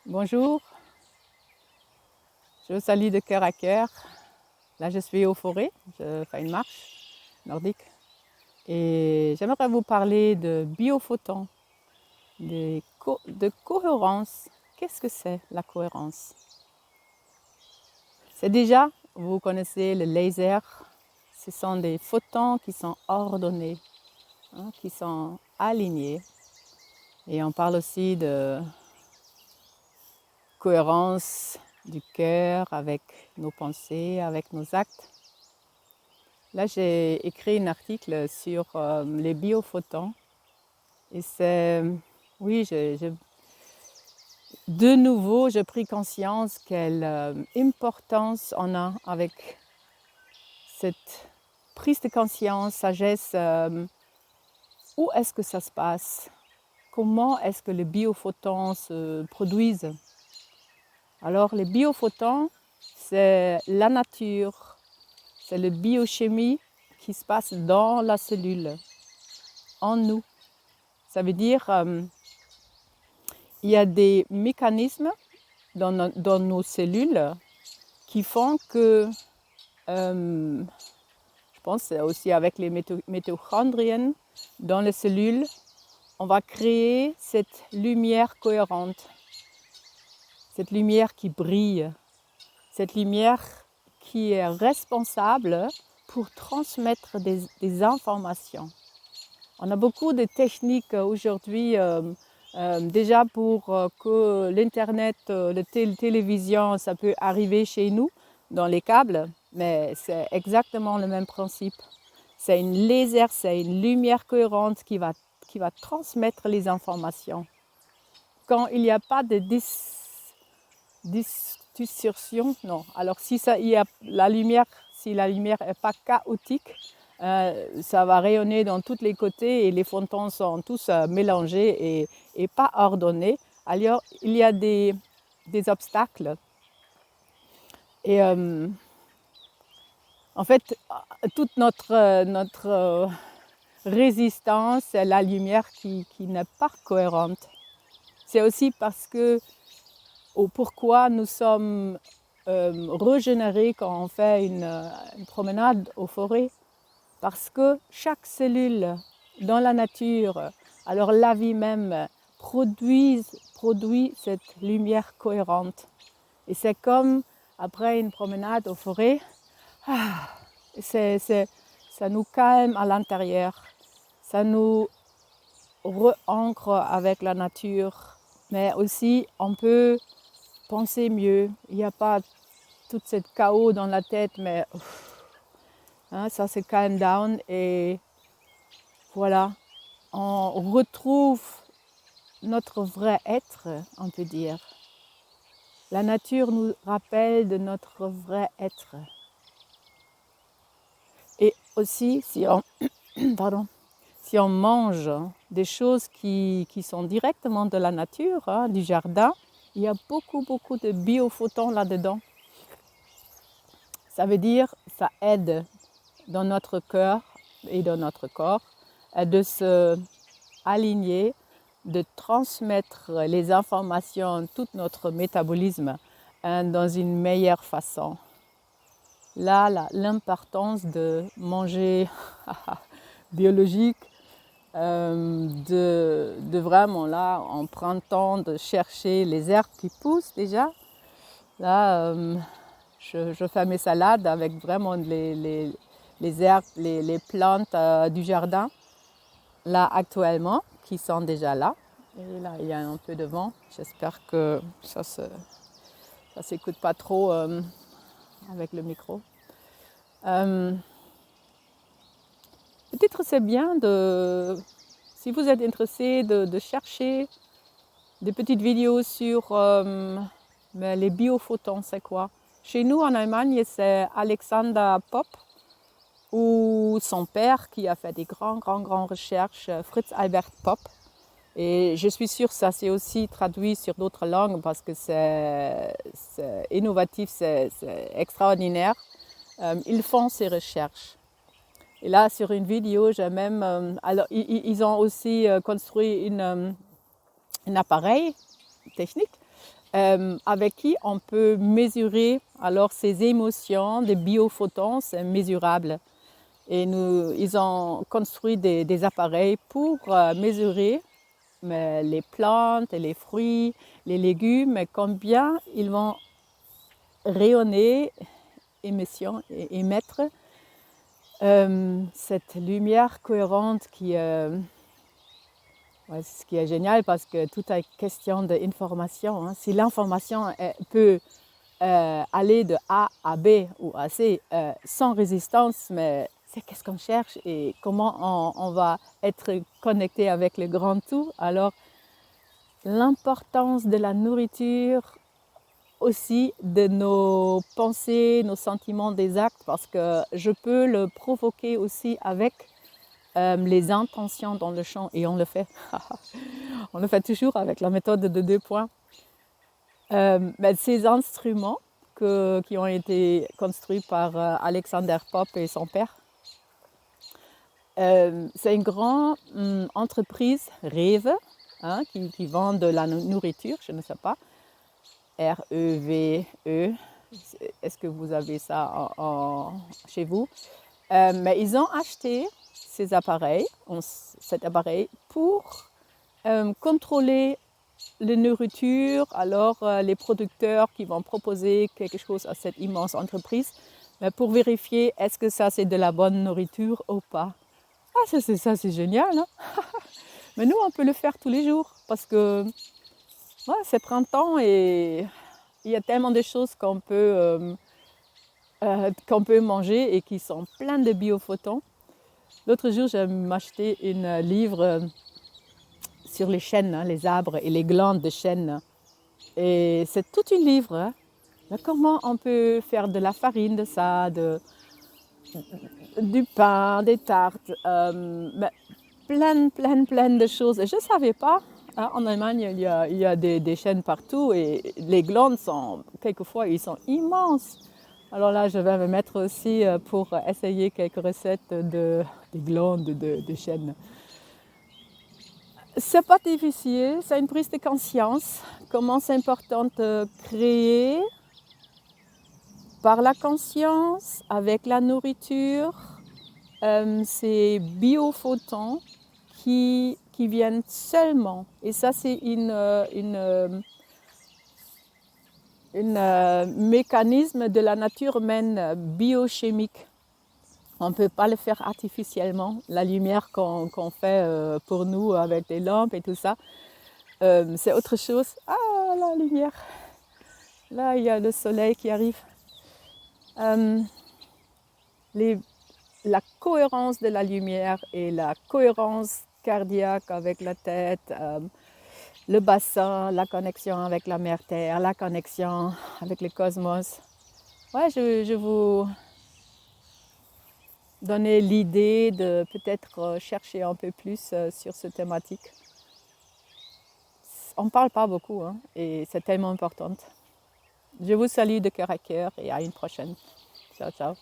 Bonjour, je vous salue de cœur à cœur. Là, je suis aux forêts, je fais une marche nordique et j'aimerais vous parler de biophotons, de cohérence. Qu'est-ce que c'est la cohérence? C'est déjà, vous connaissez le laser, ce sont des photons qui sont ordonnés, qui sont alignés. Et on parle aussi de cohérence du cœur avec nos pensées, avec nos actes. Là, j'ai écrit un article sur les biophotons et c'est, oui, de nouveau, j'ai pris conscience quelle importance on a avec cette prise de conscience, sagesse. Où est-ce que ça se passe? Comment est-ce que les biophotons se produisent? Alors, les biophotons, c'est la nature, c'est la biochimie qui se passe dans la cellule, en nous. Ça veut dire il y a des mécanismes dans nos cellules qui font que, je pense aussi avec les mitochondriens dans les cellules, on va créer cette lumière cohérente, cette lumière qui brille, cette lumière qui est responsable pour transmettre des informations. On a beaucoup de techniques aujourd'hui déjà pour que l'Internet, la télévision, ça peut arriver chez nous dans les câbles, mais c'est exactement le même principe. C'est une laser, c'est une lumière cohérente qui va transmettre les informations. Quand il n'y a pas de distorsion, non. Alors si la lumière n'est pas chaotique, ça va rayonner dans tous les côtés et les photons sont tous mélangés et pas ordonnés. Alors il y a des obstacles. Et en fait, toute notre résistance à la lumière qui n'est pas cohérente. C'est aussi parce que pourquoi nous sommes régénérés quand on fait une promenade aux forêts. Parce que chaque cellule dans la nature, alors la vie même, produit cette lumière cohérente. Et c'est comme après une promenade aux forêts, ça nous calme à l'intérieur, ça nous re-ancre avec la nature, mais aussi on peut penser mieux. Il n'y a pas tout ce chaos dans la tête, mais ça se calme down et voilà, on retrouve notre vrai être, on peut dire. La nature nous rappelle de notre vrai être. Et aussi, si on mange des choses qui sont directement de la nature, du jardin, il y a beaucoup de biophotons là-dedans. Ça veut dire ça aide dans notre cœur et dans notre corps de se aligner, de transmettre les informations, tout notre métabolisme dans une meilleure façon. Là, l'importance de manger biologique, de vraiment là, en printemps, de chercher les herbes qui poussent déjà. Là, je fais mes salades avec vraiment les herbes, les plantes du jardin, là actuellement, qui sont déjà là. Et là, il y a un peu de vent. J'espère que ça s'écoute pas trop avec le micro. Peut-être c'est bien si vous êtes intéressé, de chercher des petites vidéos sur les biophotons, c'est quoi? Chez nous en Allemagne, c'est Alexander Popp ou son père qui a fait des grandes recherches, Fritz Albert Popp. Et je suis sûre que ça c'est aussi traduit sur d'autres langues parce que c'est innovatif, c'est extraordinaire. Ils font ces recherches. Et là, sur une vidéo, j'ai même... alors, ils ont aussi construit un appareil technique avec qui on peut mesurer alors ses émotions, des biophotons, c'est mesurable. Et ils ont construit des appareils pour mesurer les plantes, les fruits, les légumes, combien ils vont rayonner, émettre cette lumière cohérente ce qui est génial parce que tout est question d'information. Hein. Si l'information peut aller de A à B ou à C sans résistance, mais c'est qu'est-ce qu'on cherche et comment on va être connecté avec le grand tout. Alors, l'importance de la nourriture aussi, de nos pensées, nos sentiments, des actes, parce que je peux le provoquer aussi avec les intentions dans le chant, et on le fait. On le fait toujours avec la méthode de 2 points. Ces instruments qui ont été construits par Alexander Pope et son père, c'est une grande entreprise, Rewe, hein, qui vend de la nourriture, je ne sais pas, R-E-V-E, est-ce que vous avez ça chez vous? Mais ils ont acheté cet appareil pour contrôler la nourriture, alors les producteurs qui vont proposer quelque chose à cette immense entreprise, mais pour vérifier est-ce que ça c'est de la bonne nourriture ou pas. Ah, c'est génial, hein? Mais nous, on peut le faire tous les jours parce que c'est printemps et il y a tellement de choses qu'on peut manger et qui sont pleines de biophotons. L'autre jour, j'ai acheté un livre sur les chênes, hein, les arbres et les glandes de chêne. Et c'est tout un livre. Hein. Comment on peut faire de la farine de ça, du pain, des tartes, plein de choses. Et je ne savais pas. Hein, en Allemagne, il y a des chênes partout et les glandes sont, quelquefois, ils sont immenses. Alors là, je vais me mettre aussi pour essayer quelques recettes des glandes de chêne. C'est pas difficile, c'est une prise de conscience. Comment c'est important de créer par la conscience, avec la nourriture, ces biophotons qui viennent seulement. Et ça, c'est un mécanisme de la nature humaine biochimique. On ne peut pas le faire artificiellement. La lumière qu'on fait pour nous avec des lampes et tout ça, c'est autre chose. Ah, la lumière. Là, il y a le soleil qui arrive. La cohérence de la lumière et la cohérence cardiaque avec la tête, le bassin, la connexion avec la mère Terre, la connexion avec le cosmos. Ouais, je vous donner l'idée de peut-être chercher un peu plus sur cette thématique. On ne parle pas beaucoup hein, et c'est tellement important. Je vous salue de cœur à cœur et à une prochaine. Ciao, ciao.